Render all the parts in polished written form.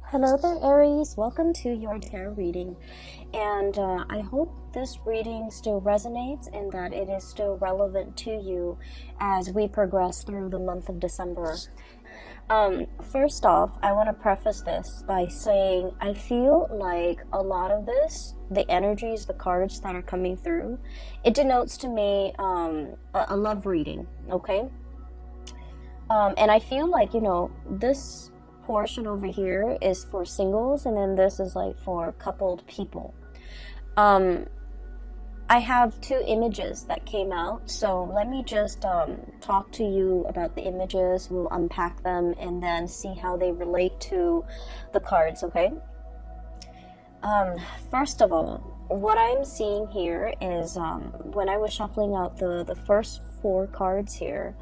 Hello there, Aries. Welcome to your tarot reading. And I hope this reading still resonates and that it is still relevant to you as we progress through the month of December. First off, I want to preface this by saying I feel like a lot of this, the energies, the cards that are coming through, it denotes to me a love reading, okay? And I feel like, this portion over here is for singles, and then this is like for coupled people. I have two images that came out, so let me just talk to you about the images. We'll unpack them and then see how they relate to the cards, okay? First of all, what I'm seeing here is when I was shuffling out the first four cards here,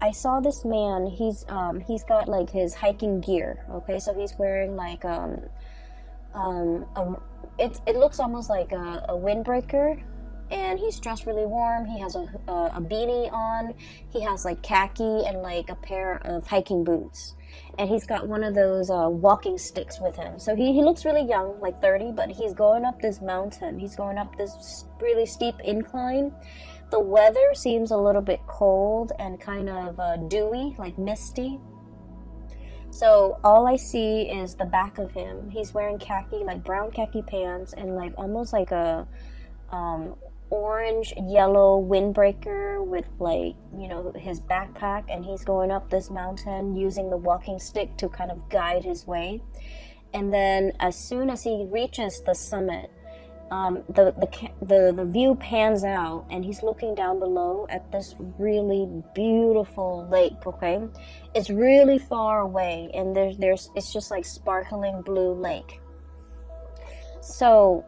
I saw this man. He's got like his hiking gear. Okay, so he's wearing like it looks almost like a windbreaker, and he's dressed really warm. He has a beanie on. He has like khaki and like a pair of hiking boots, and he's got one of those walking sticks with him. So he looks really young, like 30, but he's going up this mountain. He's going up this really steep incline. The weather seems a little bit cold and kind of dewy, like misty. So all I see is the back of him. He's wearing khaki, like brown khaki pants, and like almost like a orange yellow windbreaker with like, his backpack, and he's going up this mountain using the walking stick to kind of guide his way. And then as soon as he reaches the summit, the view pans out, and he's looking down below at this really beautiful lake. Okay, it's really far away, and it's just like sparkling blue lake. So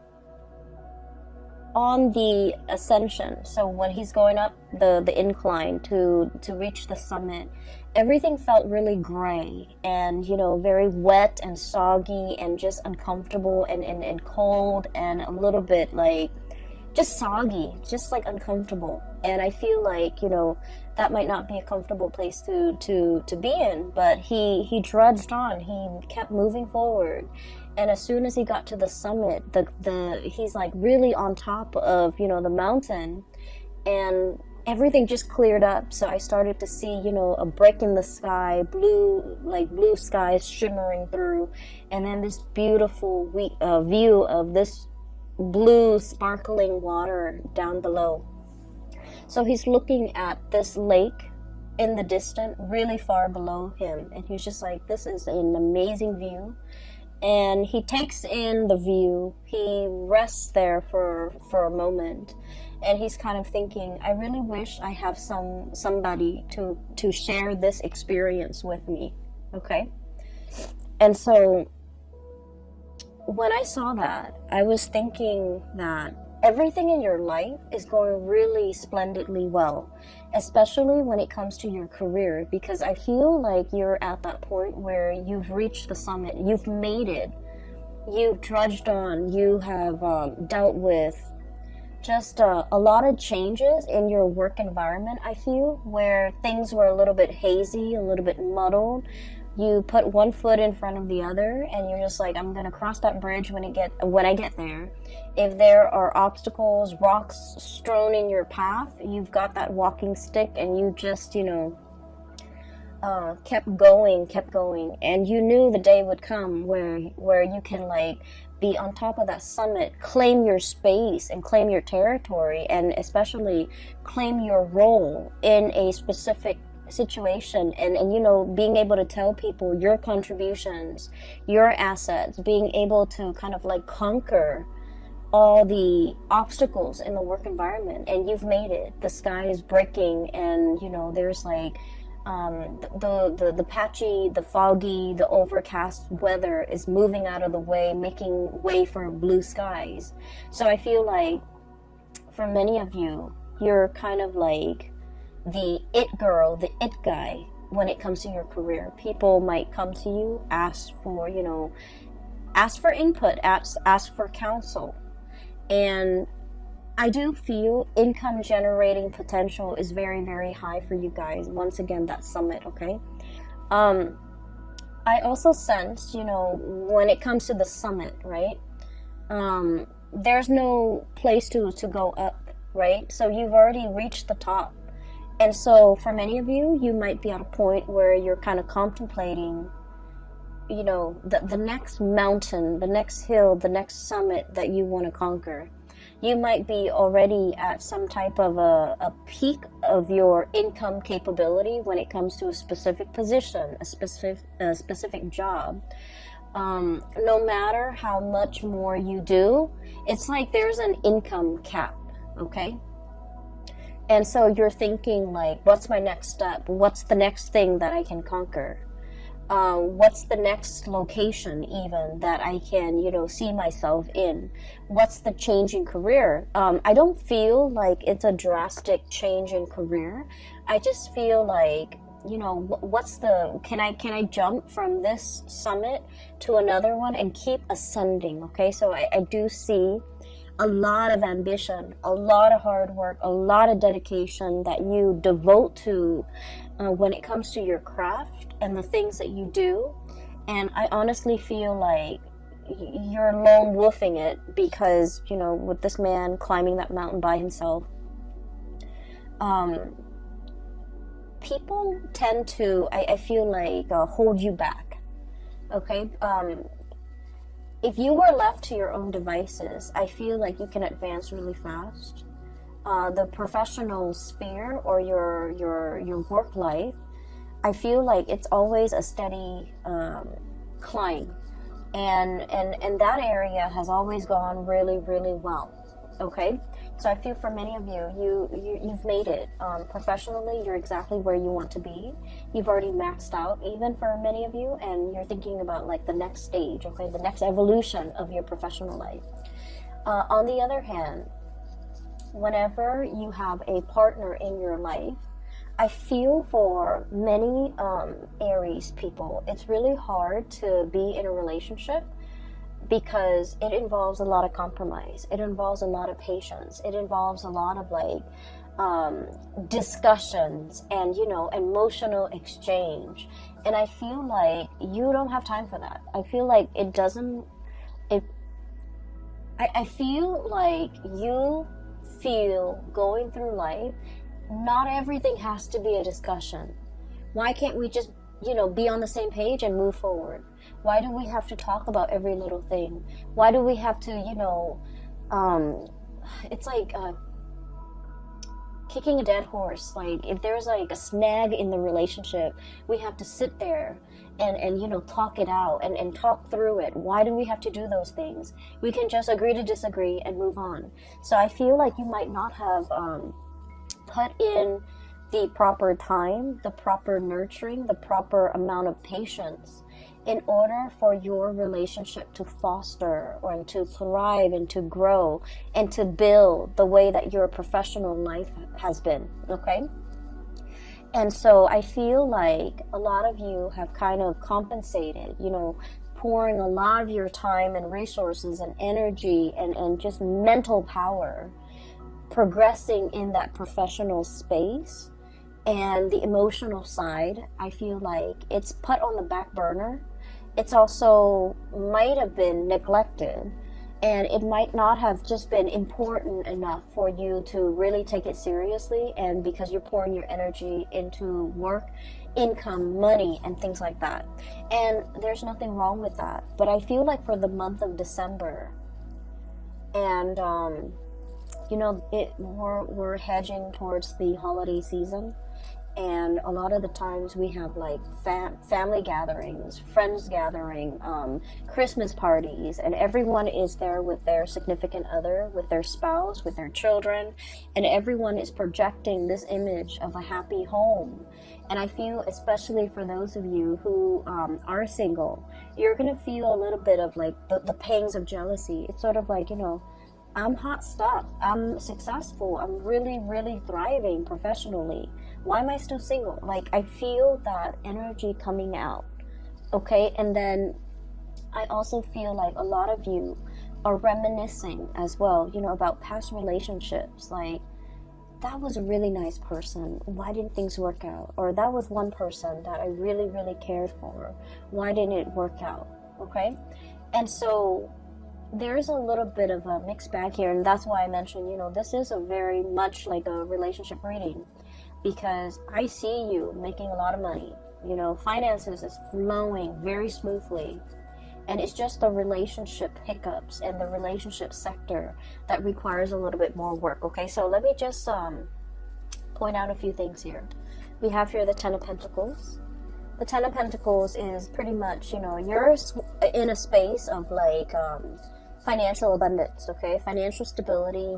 on the ascension, so when he's going up the incline to reach the summit, everything felt really gray and very wet and soggy and just uncomfortable and cold and a little bit like just soggy, just like uncomfortable. And I feel like that might not be a comfortable place to be in, but he trudged on. He kept moving forward, and as soon as he got to the summit, he's like really on top of the mountain, and everything just cleared up. So I started to see a break in the sky, blue skies shimmering through, and then this beautiful view of this blue sparkling water down below. So he's looking at this lake in the distance, really far below him, and he's just like, this is an amazing view. And he takes in the view. He rests there for a moment, and he's kind of thinking, I really wish I have somebody to share this experience with me. Okay? And so when I saw that, I was thinking that everything in your life is going really splendidly well, especially when it comes to your career, because I feel like you're at that point where you've reached the summit, you've made it, you've trudged on, you have dealt with just a lot of changes in your work environment. I feel where things were a little bit hazy, a little bit muddled. You put one foot in front of the other, and you're just like, I'm gonna cross that bridge when I get there. If there are obstacles, rocks strewn in your path, you've got that walking stick, and you just kept going, and you knew the day would come where you can like be on top of that summit, claim your space and claim your territory, and especially claim your role in a specific situation, and being able to tell people your contributions, your assets, being able to kind of like conquer all the obstacles in the work environment. And you've made it. The sky is breaking, and there's like the patchy, the foggy, the overcast weather is moving out of the way, making way for blue skies. So I feel like for many of you, you're kind of like the it girl, the it guy when it comes to your career. People might come to you, ask for input, ask for counsel. And I do feel income generating potential is very, very high for you guys. Once again, that summit, okay? I also sense, when it comes to the summit, right? There's no place to go up, right? So you've already reached the top. And so for many of you, you might be at a point where you're kind of contemplating, the next mountain, the next hill, the next summit that you want to conquer. You might be already at some type of a peak of your income capability when it comes to a specific position, a specific job. No matter how much more you do, it's like there's an income cap, okay? And so you're thinking like, what's my next step? What's the next thing that I can conquer? What's the next location even that I can, see myself in? What's the change in career? I don't feel like it's a drastic change in career. I just feel like, can I jump from this summit to another one and keep ascending? Okay, so I do see a lot of ambition, a lot of hard work, a lot of dedication that you devote to when it comes to your craft and the things that you do. And I honestly feel like you're lone wolfing it because, with this man climbing that mountain by himself, people tend to, I feel like, hold you back. Okay? If you were left to your own devices, I feel like you can advance really fast. The professional sphere or your work life, I feel like it's always a steady climb, and that area has always gone really, really well. Okay, so I feel for many of you've made it professionally. You're exactly where you want to be. You've already maxed out, even for many of you, and you're thinking about like the next stage, okay, the next evolution of your professional life. On the other hand, whenever you have a partner in your life, I feel for many Aries people, it's really hard to be in a relationship because it involves a lot of compromise. It involves a lot of patience. It involves a lot of discussions and, emotional exchange. And I feel like you don't have time for that. I feel like I feel like you feel going through life, not everything has to be a discussion. Why can't we just, be on the same page and move forward? Why do we have to talk about every little thing? Why do we have to, it's like kicking a dead horse. Like if there's like a snag in the relationship, we have to sit there and talk it out and talk through it. Why do we have to do those things? We can just agree to disagree and move on. So I feel like you might not have put in the proper time, the proper nurturing, the proper amount of patience in order for your relationship to foster or to thrive and to grow and to build the way that your professional life has been, okay? And so I feel like a lot of you have kind of compensated, pouring a lot of your time and resources and energy and just mental power progressing in that professional space, and the emotional side, I feel like it's put on the back burner. It's also might have been neglected, and it might not have just been important enough for you to really take it seriously, and because you're pouring your energy into work, income, money, and things like that. And there's nothing wrong with that. But I feel like for the month of December, and we're hedging towards the holiday season, and a lot of the times we have like family gatherings, friends gathering, Christmas parties, and everyone is there with their significant other, with their spouse, with their children, and everyone is projecting this image of a happy home. And I feel, especially for those of you who are single, you're gonna feel a little bit of like the pangs of jealousy. It's sort of like, I'm hot stuff. I'm successful. I'm really, really thriving professionally. Why am I still single? Like, I feel that energy coming out. Okay. And then I also feel like a lot of you are reminiscing as well, about past relationships. Like, that was a really nice person. Why didn't things work out? Or that was one person that I really, really cared for. Why didn't it work out? Okay? And so there's a little bit of a mixed bag here, and that's why I mentioned, this is a very much like a relationship reading, because I see you making a lot of money. Finances is flowing very smoothly, and it's just the relationship hiccups and the relationship sector that requires a little bit more work. Okay, so let me just point out a few things here. We have here the Ten of Pentacles. The Ten of Pentacles is pretty much, you're in a space of like financial abundance, okay? Financial stability.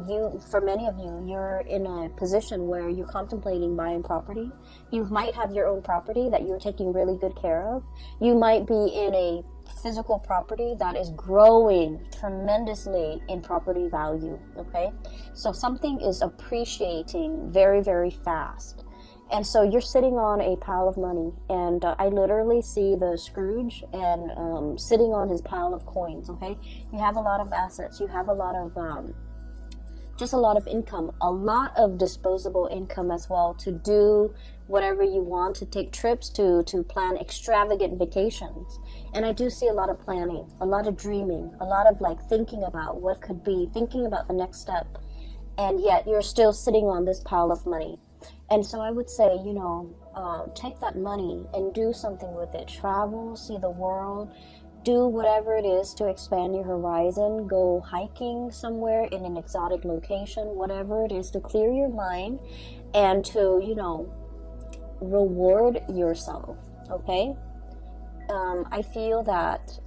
For many of you, you're in a position where you're contemplating buying property. You might have your own property that you're taking really good care of. You might be in a physical property that is growing tremendously in property value, okay? So something is appreciating very, very fast. And so you're sitting on a pile of money, and I literally see the Scrooge and sitting on his pile of coins, okay? You have a lot of assets. You have a lot of, just a lot of income, a lot of disposable income as well to do whatever you want, to take trips, to plan extravagant vacations. And I do see a lot of planning, a lot of dreaming, a lot of like thinking about what could be, thinking about the next step. And yet you're still sitting on this pile of money. And so I would say, take that money and do something with it. Travel, see the world, do whatever it is to expand your horizon. Go hiking somewhere in an exotic location, whatever it is to clear your mind and to, reward yourself, okay? I feel that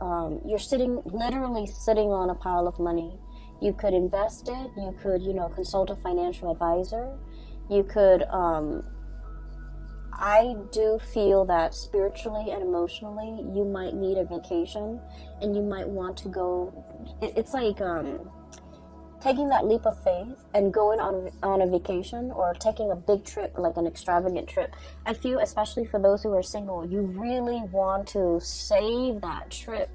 you're literally sitting on a pile of money. You could invest it. You could, consult a financial advisor. You could, I do feel that spiritually and emotionally, you might need a vacation, and you might want to go, it's like taking that leap of faith and going on a vacation, or taking a big trip, like an extravagant trip. I feel, especially for those who are single, you really want to save that trip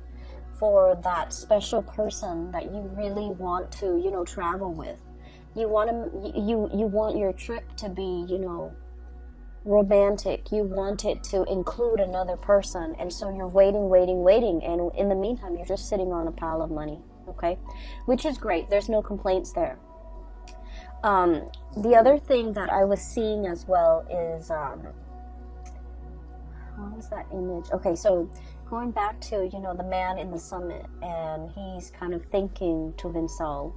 for that special person that you really want to, travel with. You want your trip to be, romantic. You want it to include another person. And so you're waiting. And in the meantime, you're just sitting on a pile of money, okay? Which is great. There's no complaints there. The other thing that I was seeing as well is, what was that image? Okay, so going back to, the man in the summit, and he's kind of thinking to himself,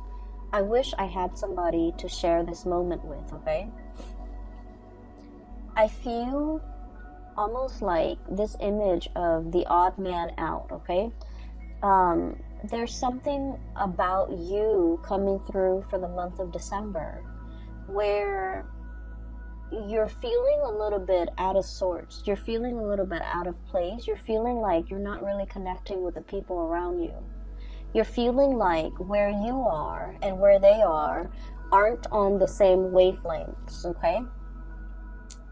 I wish I had somebody to share this moment with, okay? I feel almost like this image of the odd man out, okay? There's something about you coming through for the month of December where you're feeling a little bit out of sorts. You're feeling a little bit out of place. You're feeling like you're not really connecting with the people around you. You're feeling like where you are and where they are aren't on the same wavelengths, okay?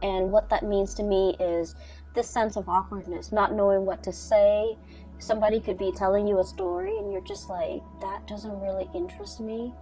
And what that means to me is this sense of awkwardness, not knowing what to say. Somebody could be telling you a story and you're just like, that doesn't really interest me.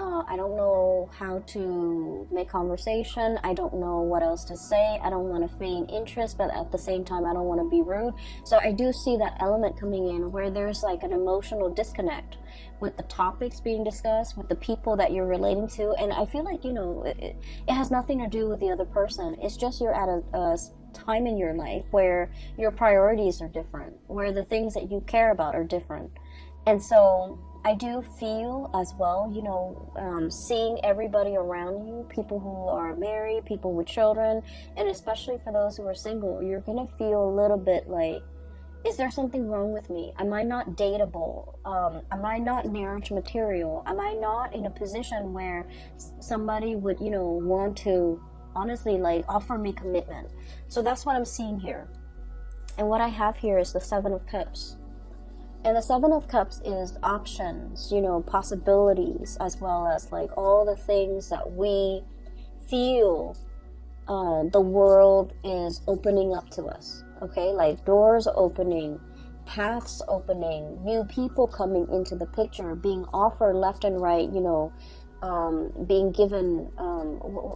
I don't know how to make conversation. I don't know what else to say. I don't want to feign interest, but at the same time, I don't want to be rude. So I do see that element coming in where there's like an emotional disconnect with the topics being discussed, with the people that you're relating to. And I feel like, it has nothing to do with the other person. It's just you're at a time in your life where your priorities are different, where the things that you care about are different. And so I do feel as well, seeing everybody around you, people who are married, people with children, and especially for those who are single, you're going to feel a little bit like, is there something wrong with me? Am I not dateable? Am I not marriage material? Am I not in a position where somebody would, want to honestly like offer me commitment? So that's what I'm seeing here. And what I have here is the Seven of Cups. And the Seven of Cups is options, possibilities, as well as like all the things that we feel the world is opening up to us, okay? Like doors opening, paths opening, new people coming into the picture, being offered left and right, being given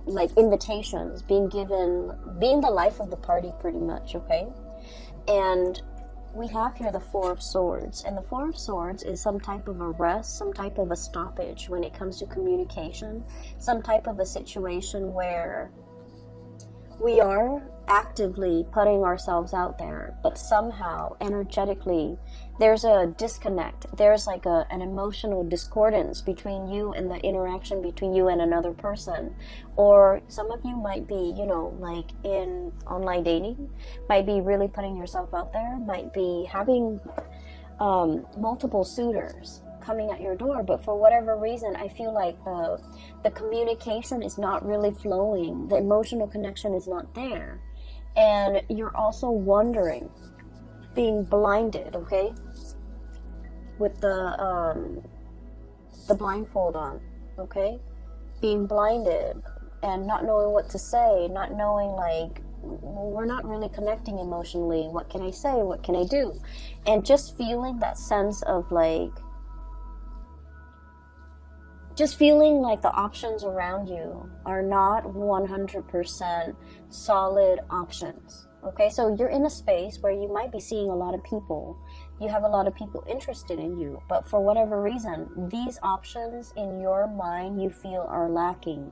like invitations, being the life of the party pretty much, okay? And we have here the Four of Swords, and the Four of Swords is some type of a rest, some type of a stoppage when it comes to communication, some type of a situation where we are actively putting ourselves out there, but somehow energetically there's a disconnect. There's like an emotional discordance between you and the interaction between you and another person. Or some of you might be, you know, like in online dating, might be really putting yourself out there, might be having multiple suitors coming at your door, but for whatever reason I feel like the communication is not really flowing, the emotional connection is not there, and you're also wondering, being blinded, okay, with the blindfold on, okay, being blinded and not knowing what to say, not knowing, like, we're not really connecting emotionally, what can I say, what can I do, and just feeling that sense of like, just feeling like the options around you are not 100% solid options. Okay, so you're in a space where you might be seeing a lot of people. You have a lot of people interested in you, but for whatever reason, these options in your mind you feel are lacking.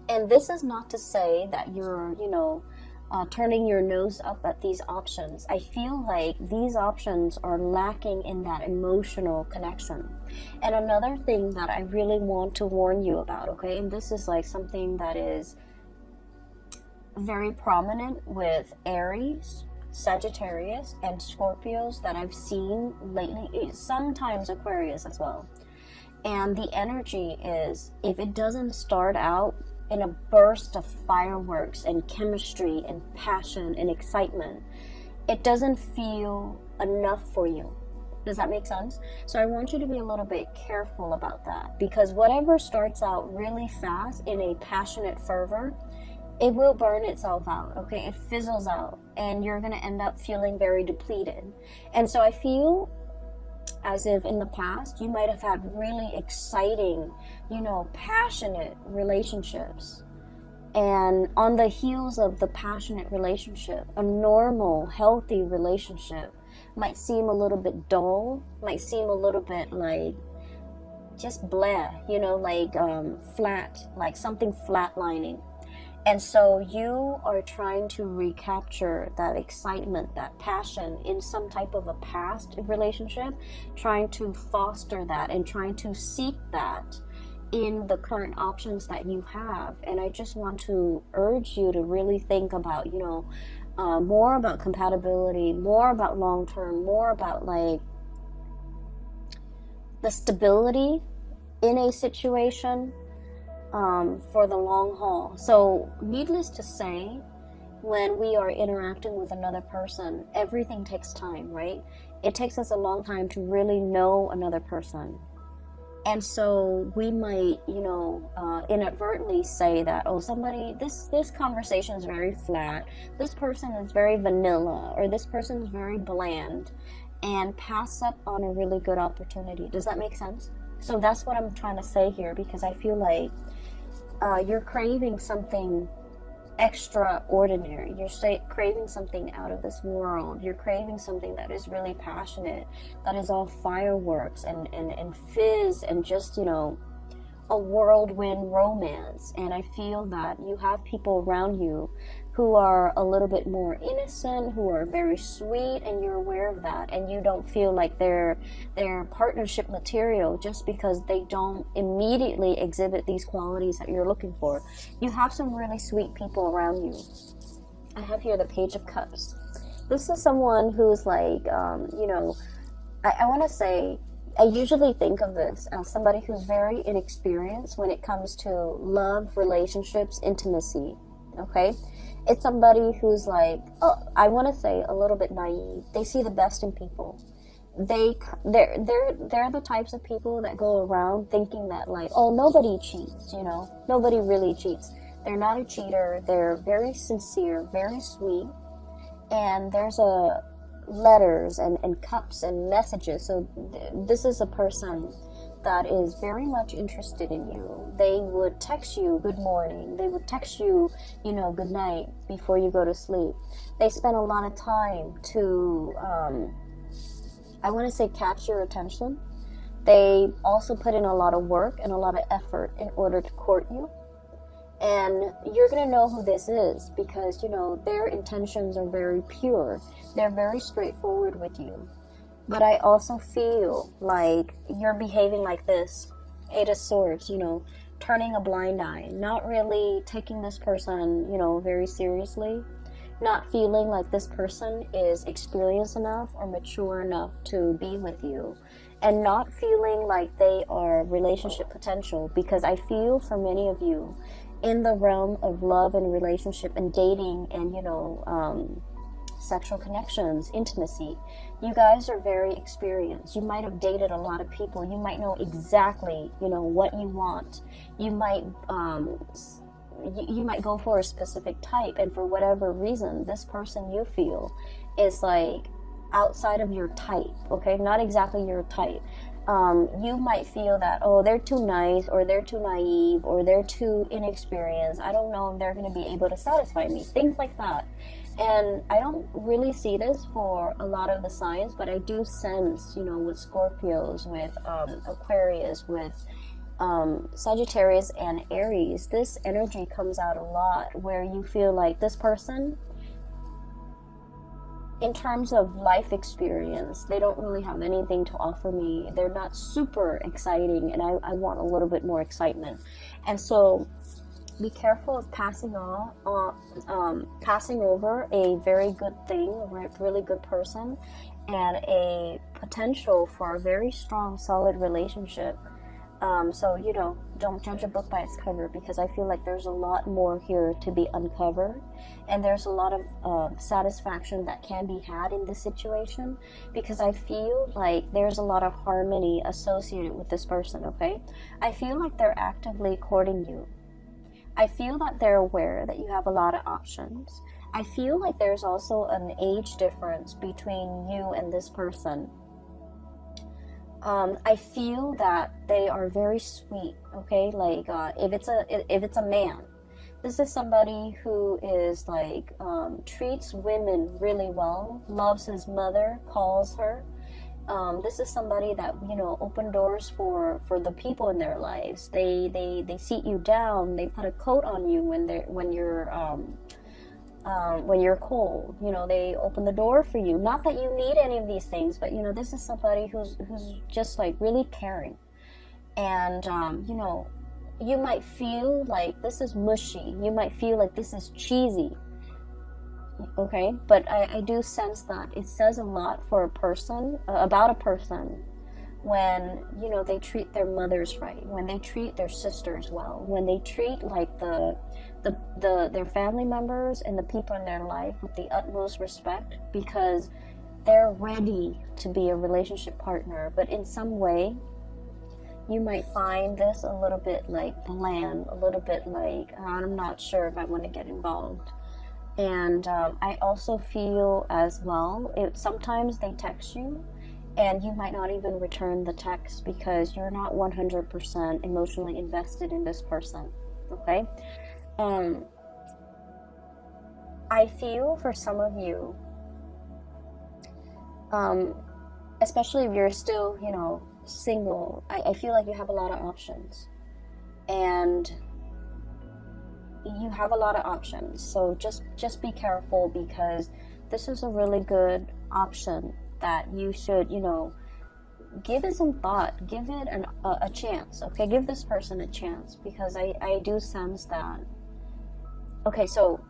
And this is not to say that you're, you know, turning your nose up at these options. I feel like these options are lacking in that emotional connection. And another thing that I really want to warn you about, okay, and this is like something that is very prominent with Aries, Sagittarius, and Scorpios that I've seen lately, sometimes Aquarius as well. And the energy is, if it doesn't start out in a burst of fireworks and chemistry and passion and excitement, it doesn't feel enough for you. Does that make sense? So I want you to be a little bit careful about that, because whatever starts out really fast in a passionate fervor, it will burn itself out, okay? It fizzles out, and you're going to end up feeling very depleted. And so I feel as if in the past you might have had really exciting, you know, passionate relationships, and on the heels of the passionate relationship, a normal, healthy relationship might seem a little bit dull, might seem a little bit like just blah, you know, like flat, like something flatlining. And so you are trying to recapture that excitement, that passion in some type of a past relationship, trying to foster that and trying to seek that in the current options that you have. And I just want to urge you to really think about, you know, more about compatibility, more about long-term, more about like the stability in a situation, for the long haul. So needless to say, when we are interacting with another person, everything takes time, right? It takes us a long time to really know another person. And so we might, you know, inadvertently say that, oh, somebody, this conversation is very flat, this person is very vanilla, or this person is very bland, and pass up on a really good opportunity. Does that make sense? So that's what I'm trying to say here, because I feel like you're craving something extraordinary. You're craving something out of this world. You're craving something that is really passionate, that is all fireworks and fizz and just, you know, a whirlwind romance. And I feel that you have people around you who are a little bit more innocent, who are very sweet, and you're aware of that, and you don't feel like they're partnership material just because they don't immediately exhibit these qualities that you're looking for. You have some really sweet people around you. I have here the Page of Cups. This is someone who's like, you know, I want to say, I usually think of this as somebody who's very inexperienced when it comes to love, relationships, intimacy, okay? It's somebody who's like, oh, I want to say a little bit naive. They see the best in people. They're the types of people that go around thinking that like, oh, nobody cheats, you know, nobody really cheats. They're not a cheater. They're very sincere, very sweet, and there's letters and cups and messages. So this is a person that is very much interested in you. They would text you good morning. They would text you, you know, good night before you go to sleep. They spend a lot of time to, I want to say, catch your attention. They also put in a lot of work and a lot of effort in order to court you. And you're going to know who this is because, you know, their intentions are very pure. They're very straightforward with you. But I also feel like you're behaving like this. 8 of Swords, you know, turning a blind eye. Not really taking this person, you know, very seriously. Not feeling like this person is experienced enough or mature enough to be with you. And not feeling like they are relationship potential. Because I feel for many of you, in the realm of love and relationship and dating and, you know, sexual connections, intimacy, you guys are very experienced. You might have dated a lot of people. You might know exactly, you know, what you want. You might you might go for a specific type, and for whatever reason, this person you feel is like outside of your type, okay? Not exactly your type. You might feel that, oh, they're too nice, or they're too naive, or they're too inexperienced. I don't know if they're going to be able to satisfy me. Things like that. And I don't really see this for a lot of the signs, but I do sense, you know, with Scorpios, with Aquarius, with Sagittarius and Aries, this energy comes out a lot where you feel like this person, in terms of life experience, they don't really have anything to offer me. They're not super exciting, and I want a little bit more excitement. And so be careful of passing over a very good thing, a really good person, and a potential for a very strong, solid relationship. So, you know, don't judge a book by its cover, because I feel like there's a lot more here to be uncovered, and there's a lot of satisfaction that can be had in this situation, because I feel like there's a lot of harmony associated with this person, okay? I feel like they're actively courting you. I feel that they're aware that you have a lot of options. I feel like there's also an age difference between you and this person. I feel that they are very sweet, okay? Like, if it's a man, this is somebody who is like, treats women really well, loves his mother, calls her. This is somebody that, you know, open doors for the people in their lives. They seat you down. They put a coat on you when you're cold. You know, they open the door for you. Not that you need any of these things, but, you know, this is somebody who's just like really caring. And you know, you might feel like this is mushy. You might feel like this is cheesy. Okay, but I do sense that it says a lot for a person, about a person, when, you know, they treat their mothers right, when they treat their sisters well, when they treat like their family members and the people in their life with the utmost respect, because they're ready to be a relationship partner. But in some way, you might find this a little bit like bland, a little bit like, I'm not sure if I want to get involved. And I also feel as well, sometimes they text you and you might not even return the text because you're not 100% emotionally invested in this person, okay? I feel for some of you, especially if you're still, you know, single, I feel like you have a lot of options. And you have a lot of options, so just be careful, because this is a really good option that you should, you know, give it some thought, give it a chance, okay? Give this person a chance, because I do sense that. Okay, so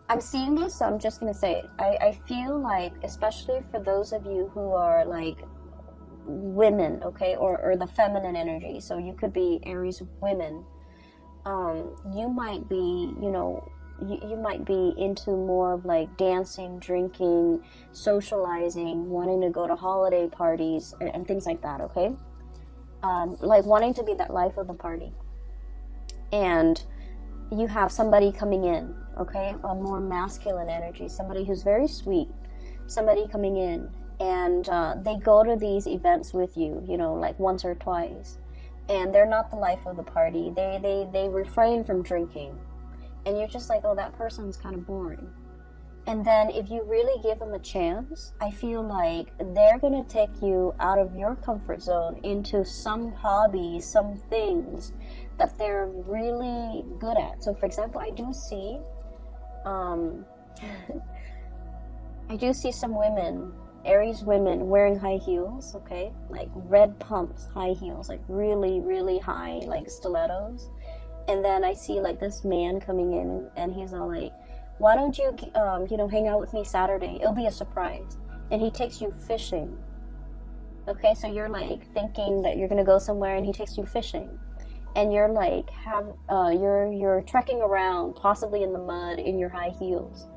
I'm seeing this, so I'm just gonna say it. I feel like, especially for those of you who are like women, okay, or the feminine energy, so you could be Aries women, you might be, you know, you might be into more of like dancing, drinking, socializing, wanting to go to holiday parties and things like that, okay? Like wanting to be that life of the party. And you have somebody coming in, okay? A more masculine energy, somebody who's very sweet, somebody coming in, and they go to these events with you, you know, like once or twice, and they're not the life of the party. They refrain from drinking, and you're just like, oh, that person's kind of boring. And then if you really give them a chance, I feel like they're going to take you out of your comfort zone into some hobby, some things that they're really good at. So for example, I do see some women, Aries women, wearing high heels, okay? Like red pumps, high heels, like really, really high, like stilettos. And then I see like this man coming in, and he's all like, why don't you, hang out with me Saturday? It'll be a surprise. And he takes you fishing. Okay, so you're like thinking that you're gonna go somewhere, and he takes you fishing. And you're like, you're trekking around, possibly in the mud, in your high heels.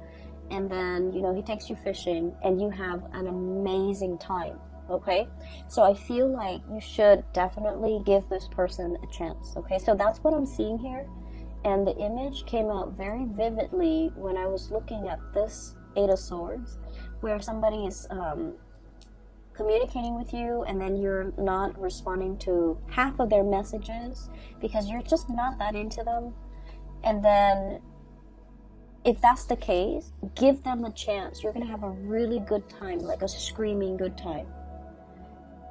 And then, he takes you fishing, and you have an amazing time. Okay, so I feel like you should definitely give this person a chance. Okay, so that's what I'm seeing here. And the image came out very vividly when I was looking at this Eight of Swords, where somebody is communicating with you, and then you're not responding to half of their messages because you're just not that into them. And then if that's the case, give them a chance. You're going to have a really good time, like a screaming good time.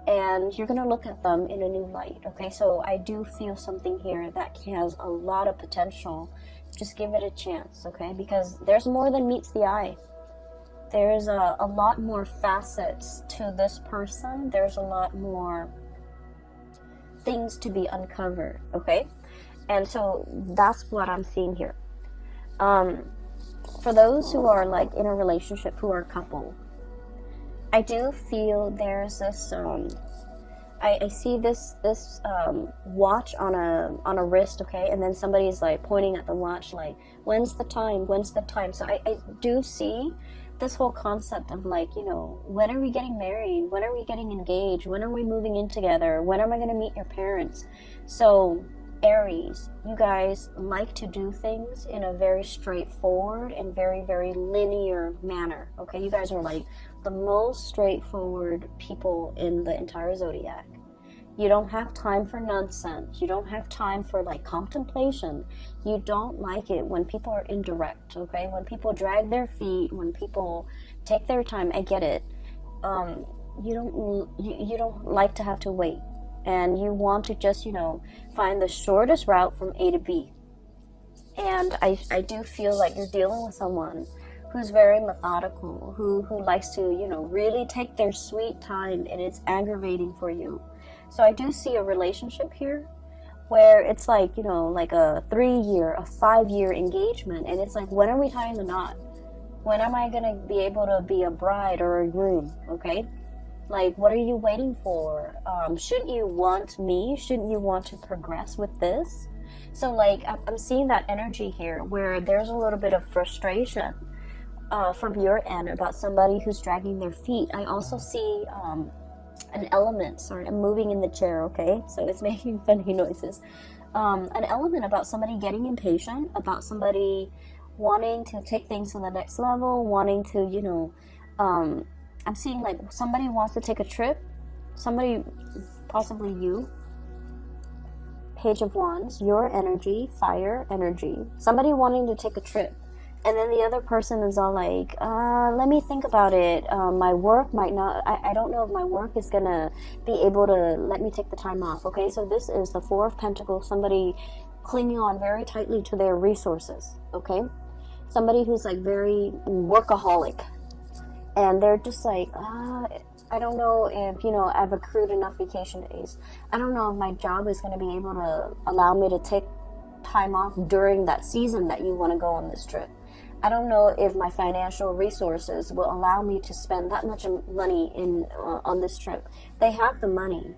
And you're going to look at them in a new light, okay? So I do feel something here that has a lot of potential. Just give it a chance, okay? Because there's more than meets the eye. There's a lot more facets to this person. There's a lot more things to be uncovered, okay? And so that's what I'm seeing here. For those who are like in a relationship, who are a couple, I do feel there's this I see this watch on a wrist, okay, and then somebody's like pointing at the watch like, when's the time, so I do see this whole concept of like, when are we getting married, when are we getting engaged, when are we moving in together, when am I going to meet your parents? So Aries, you guys like to do things in a very straightforward and very, very linear manner, okay? You guys are like the most straightforward people in the entire zodiac. You don't have time for nonsense. You don't have time for like contemplation. You don't like it when people are indirect, okay? When people drag their feet, when people take their time, I get it. You don't like to have to wait. And you want to just, find the shortest route from A to B. And I do feel like you're dealing with someone who's very methodical, who likes to, really take their sweet time, and it's aggravating for you. So I do see a relationship here where it's like, like a 3-year, a 5-year engagement, and it's like, when are we tying the knot? When am I going to be able to be a bride or a groom, okay? Like, what are you waiting for? Shouldn't you want me? Shouldn't you want to progress with this? So, like, I'm seeing that energy here where there's a little bit of frustration from your end about somebody who's dragging their feet. I also see an element. Sorry, I'm moving in the chair, okay? So it's making funny noises. An element about somebody getting impatient, about somebody wanting to take things to the next level, wanting to, I'm seeing like somebody wants to take a trip, somebody, possibly you, Page of Wands, your energy, fire energy, somebody wanting to take a trip, and then the other person is all like, let me think about it, my work might not, I don't know if my work is gonna be able to let me take the time off, okay? So this is the Four of Pentacles, somebody clinging on very tightly to their resources, okay? Somebody who's like very workaholic. And they're just like, I don't know if, I've accrued enough vacation days. I don't know if my job is going to be able to allow me to take time off during that season that you want to go on this trip. I don't know if my financial resources will allow me to spend that much money on this trip. They have the money.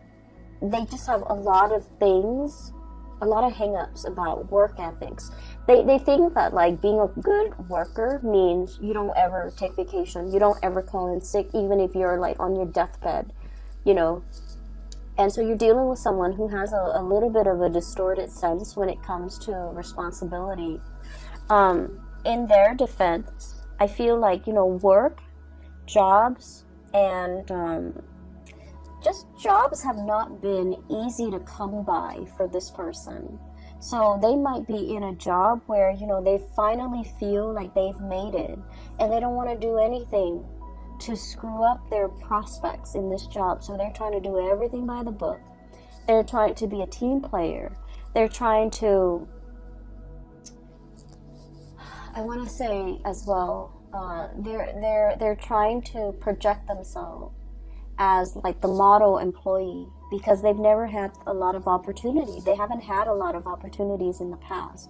They just have a lot of things, a lot of hang-ups about work ethics. They think that like being a good worker means you don't ever take vacation, you don't ever call in sick, even if you're like on your deathbed, And so you're dealing with someone who has a little bit of a distorted sense when it comes to responsibility. In their defense, I feel like, work, jobs, And just jobs have not been easy to come by for this person. So they might be in a job where, you know, they finally feel like they've made it, and they don't want to do anything to screw up their prospects in this job. So they're trying to do everything by the book. They're trying to be a team player. They're trying to, I want to say as well, they're trying to project themselves as like the model employee, because they've never had a lot of opportunity. They haven't had a lot of opportunities in the past.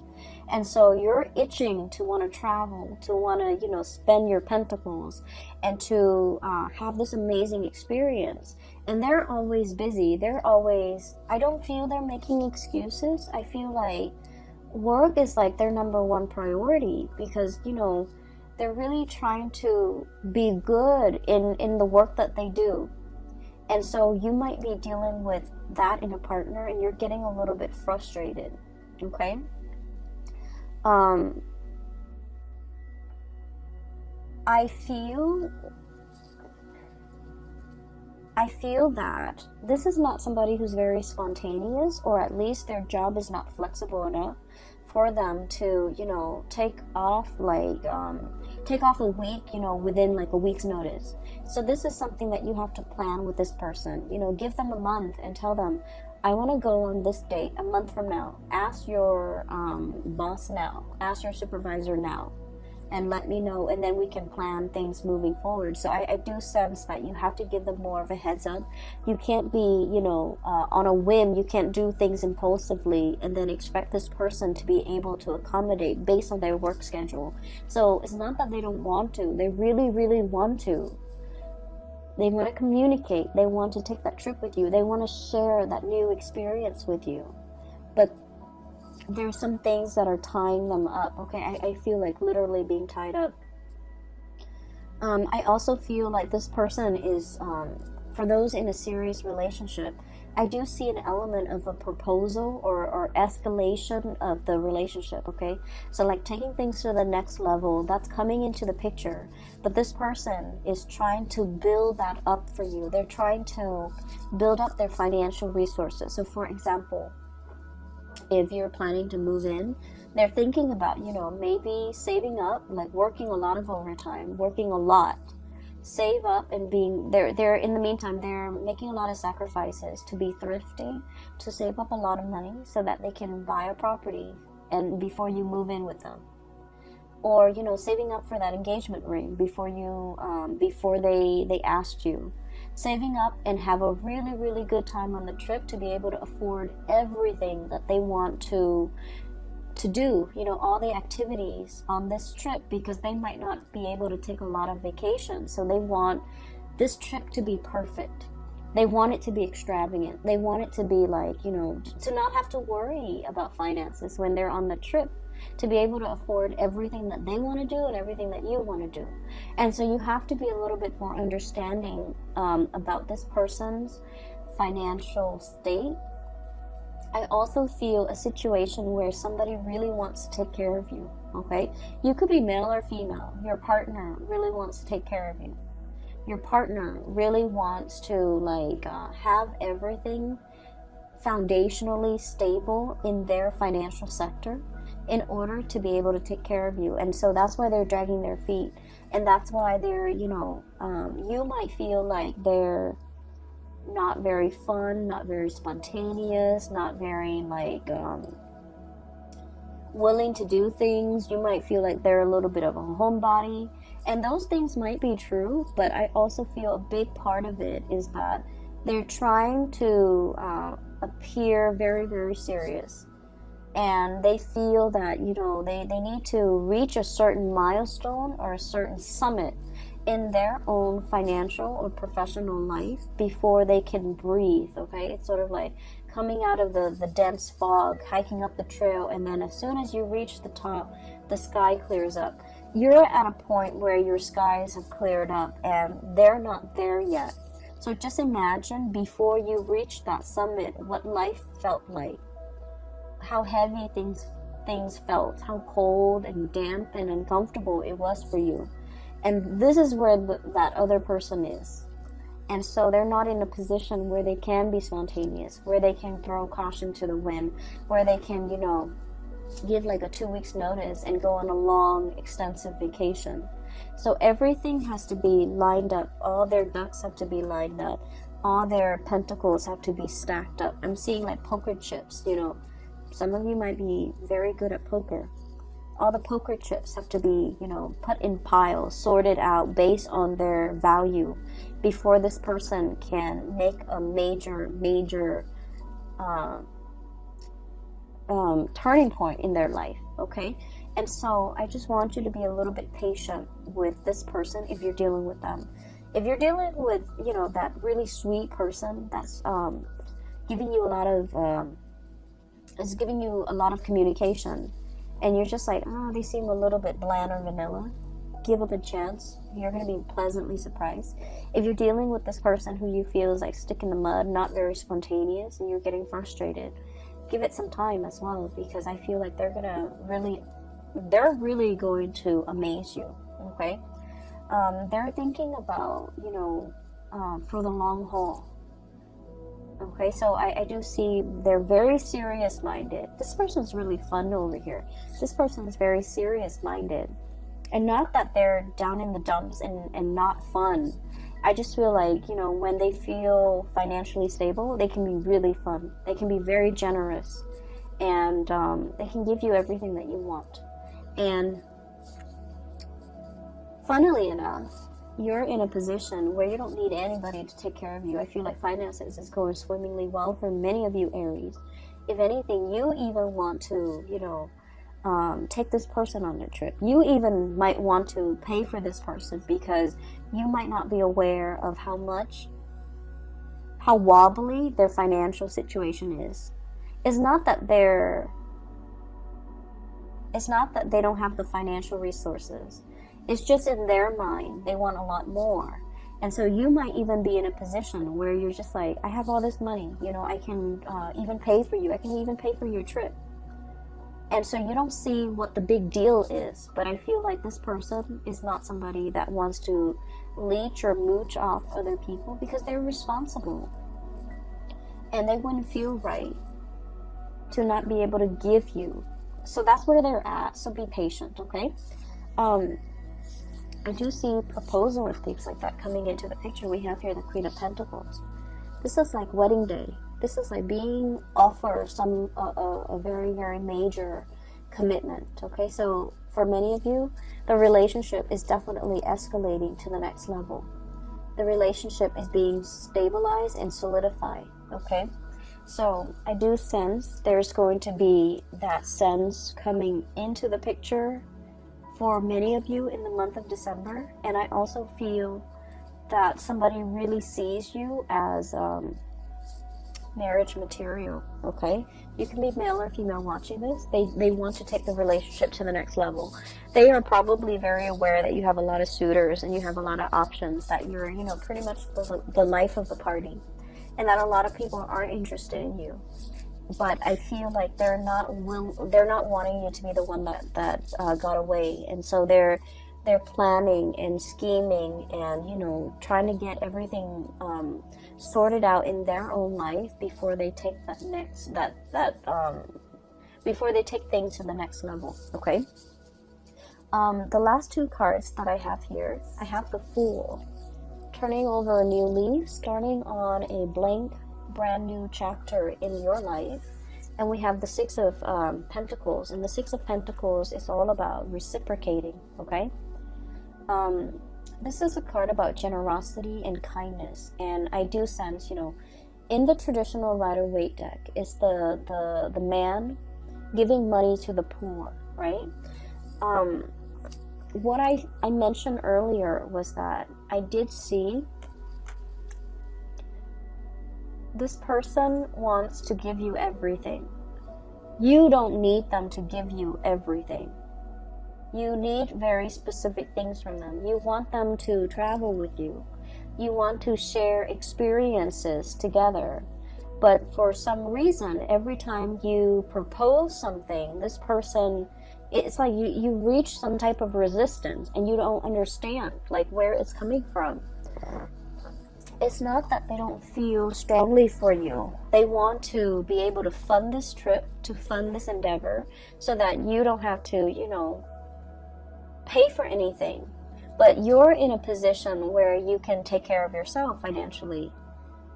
And so you're itching to want to travel, to want to, you know, spend your pentacles and to have this amazing experience. And they're always busy. They're always, I don't feel they're making excuses. I feel like work is like their number one priority, because, you know, they're really trying to be good in the work that they do. And so you might be dealing with that in a partner, and you're getting a little bit frustrated, okay? I feel that this is not somebody who's very spontaneous, or at least their job is not flexible enough for them to, you know, take off a week, you know, within like a week's notice. So this is something that you have to plan with this person. You know, give them a month and tell them, I want to go on this date a month from now. Ask your boss now. Ask your supervisor now. And let me know, and then we can plan things moving forward. So I do sense that you have to give them more of a heads up. You can't be, you know, on a whim. You can't do things impulsively and then expect this person to be able to accommodate based on their work schedule. So it's not that they don't want to. They really, really want to. They want to communicate. They want to take that trip with you. They want to share that new experience with you. But there's some things that are tying them up, okay? I feel like literally being tied up. I also feel like this person is, for those in a serious relationship, I do see an element of a proposal or escalation of the relationship, okay? So like taking things to the next level, that's coming into the picture. But this person is trying to build that up for you. They're trying to build up their financial resources. So for example, if you're planning to move in, they're thinking about, you know, maybe saving up, like working a lot of overtime, working a lot, save up, and being they're in the meantime, they're making a lot of sacrifices to be thrifty, to save up a lot of money so that they can buy a property and before you move in with them. Or, you know, saving up for that engagement ring before you before they asked you. Saving up and have a really, really good time on the trip to be able to afford everything that they want to do, you know, all the activities on this trip, because they might not be able to take a lot of vacations. So they want this trip to be perfect. They want it to be extravagant. They want it to be like, you know, to not have to worry about finances when they're on the trip, to be able to afford everything that they want to do and everything that you want to do. And so you have to be a little bit more understanding about this person's financial state. I also feel a situation where somebody really wants to take care of you, okay? You could be male or female. Your partner really wants to take care of you. Your partner really wants to like have everything foundationally stable in their financial sector in order to be able to take care of you. And so that's why they're dragging their feet. And that's why they're, you know, you might feel like they're not very fun, not very spontaneous, not very like willing to do things. You might feel like they're a little bit of a homebody. And those things might be true, but I also feel a big part of it is that they're trying to appear very, very serious. And they feel that, you know, they need to reach a certain milestone or a certain summit in their own financial or professional life before they can breathe, okay? It's sort of like coming out of the dense fog, hiking up the trail, and then as soon as you reach the top, the sky clears up. You're at a point where your skies have cleared up and they're not there yet. So just imagine before you reach that summit, what life felt like. How heavy things felt, how cold and damp and uncomfortable it was for you. And this is where that other person is. And so they're not in a position where they can be spontaneous, where they can throw caution to the wind, where they can, you know, give like a 2 weeks notice and go on a long, extensive vacation. So everything has to be lined up. All their ducks have to be lined up. All their pentacles have to be stacked up. I'm seeing like poker chips, you know. Some of you might be very good at poker. All the poker chips have to be, you know, put in piles, sorted out based on their value before this person can make a major turning point in their life, okay? And so I just want you to be a little bit patient with this person if you're dealing with them. If you're dealing with, you know, that really sweet person that's giving you a lot of is giving you a lot of communication, and you're just like, oh, they seem a little bit bland or vanilla, give them a chance. You're going to be pleasantly surprised. If you're dealing with this person who you feel is like stick in the mud, not very spontaneous, and you're getting frustrated, give it some time as well, because I feel like they're really going to amaze you, okay? They're thinking about, you know, for the long haul. Okay, so I do see they're very serious-minded. This person's really fun over here. This person is very serious-minded. And not that they're down in the dumps and not fun. I just feel like, you know, when they feel financially stable, they can be really fun. They can be very generous. And they can give you everything that you want. And funnily enough, you're in a position where you don't need anybody to take care of you. I feel like finances is going swimmingly well for many of you Aries. If anything, you even want to, you know, take this person on their trip. You even might want to pay for this person because you might not be aware of how wobbly their financial situation is. It's not that they don't have the financial resources. It's just in their mind, they want a lot more. And so you might even be in a position where you're just like, I have all this money, you know, I can even pay for you. I can even pay for your trip. And so you don't see what the big deal is. But I feel like this person is not somebody that wants to leech or mooch off other people because they're responsible. And they wouldn't feel right to not be able to give you. So that's where they're at. So be patient, okay? I do see proposal and things like that coming into the picture. We have here the Queen of Pentacles. This is like wedding day. This is like being offered some a very, very major commitment. Okay, so for many of you, the relationship is definitely escalating to the next level. The relationship is being stabilized and solidified. Okay, so I do sense there's going to be that sense coming into the picture for many of you in the month of December. And I also feel that somebody really sees you as marriage material, okay? You can be male or female watching this. They want to take the relationship to the next level. They are probably very aware that you have a lot of suitors and you have a lot of options, that you're, you know, pretty much the life of the party, and that a lot of people aren't interested in you. But I feel like they're not wanting you to be the one that got away, and so they're planning and scheming and, you know, trying to get everything sorted out in their own life before they take before they take things to the next level. Okay. The last two cards that I have here, I have the Fool, turning over a new leaf, starting on a blank brand new chapter in your life. And we have the Six of Pentacles, and the Six of Pentacles is all about reciprocating. Okay, this is a card about generosity and kindness, and I do sense, you know, in the traditional Rider-Waite deck, it's the man giving money to the poor, right? What I mentioned earlier was that I did see this person wants to give you everything. You don't need them to give you everything. You need very specific things from them. You want them to travel with you. You want to share experiences together. But for some reason, every time you propose something, this person, it's like you reach some type of resistance and you don't understand like where it's coming from. it's not that they don't feel strongly for you. They want to be able to fund this trip, to fund this endeavor, so that you don't have to, you know, pay for anything. But you're in a position where you can take care of yourself financially.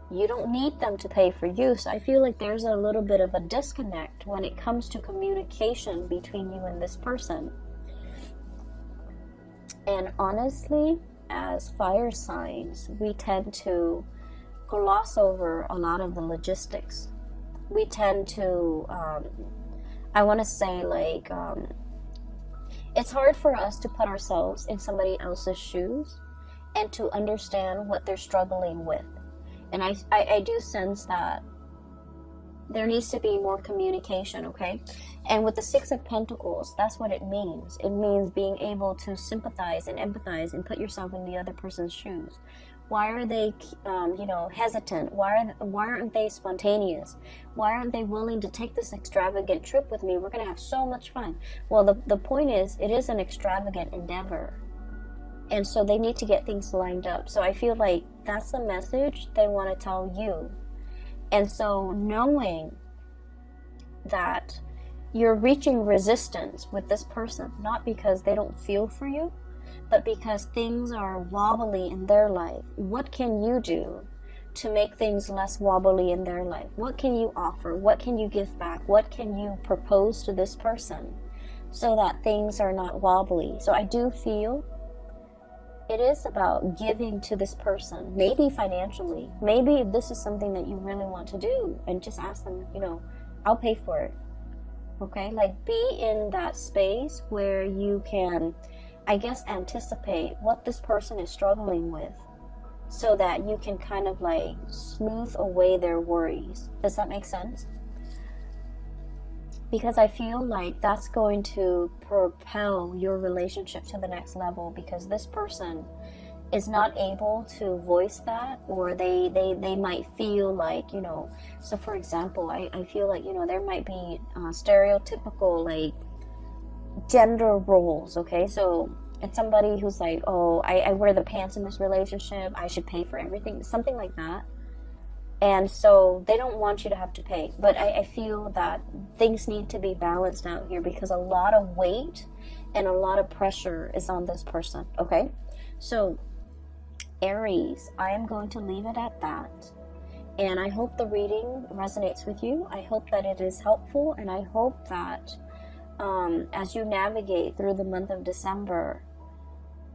You don't need them to pay for you. So I feel like there's a little bit of a disconnect when it comes to communication between you and this person. And honestly, as fire signs, we tend to gloss over a lot of the logistics. We tend to, I want to say, like, it's hard for us to put ourselves in somebody else's shoes and to understand what they're struggling with. And I do sense that there needs to be more communication, okay? And with the Six of Pentacles, that's what it means. It means being able to sympathize and empathize and put yourself in the other person's shoes. Why are they, you know, hesitant? Why aren't they spontaneous? Why aren't they willing to take this extravagant trip with me? We're going to have so much fun. Well, the point is, it is an extravagant endeavor. And so they need to get things lined up. So I feel like that's the message they want to tell you. And so knowing that you're reaching resistance with this person, not because they don't feel for you, but because things are wobbly in their life. What can you do to make things less wobbly in their life? What can you offer? What can you give back? What can you propose to this person so that things are not wobbly? So I do feel it is about giving to this person, maybe financially. Maybe if this is something that you really want to do, and just ask them, you know, I'll pay for it. Okay? Like, be in that space where you can, I guess, anticipate what this person is struggling with so that you can kind of like smooth away their worries. Does that make sense? Because I feel like that's going to propel your relationship to the next level, because this person is not able to voice that, or they might feel like, you know, so for example, I feel like, you know, there might be stereotypical like gender roles, okay? So it's somebody who's like, oh, I wear the pants in this relationship, I should pay for everything, something like that. And so they don't want you to have to pay. But I feel that things need to be balanced out here, because a lot of weight and a lot of pressure is on this person, okay? So, Aries, I am going to leave it at that. And I hope the reading resonates with you. I hope that it is helpful. And I hope that as you navigate through the month of December,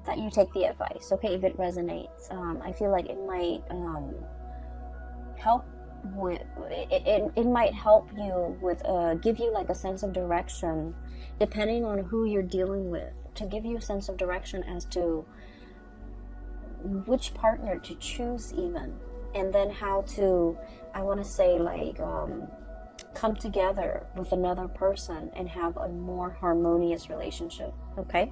that you take the advice, okay, if it resonates. I feel like it might... help with it might help you with give you like a sense of direction, depending on who you're dealing with, to give you a sense of direction as to which partner to choose even, and then how to, I want to say, like come together with another person and have a more harmonious relationship. Okay,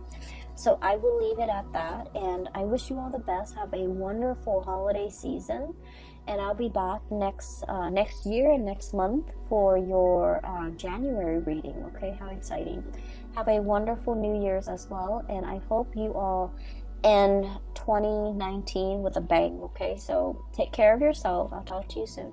so I will leave it at that, and I wish you all the best. Have a wonderful holiday season. And I'll be back next year and next month for your January reading. Okay, how exciting. Have a wonderful New Year's as well. And I hope you all end 2019 with a bang. Okay, so take care of yourself. I'll talk to you soon.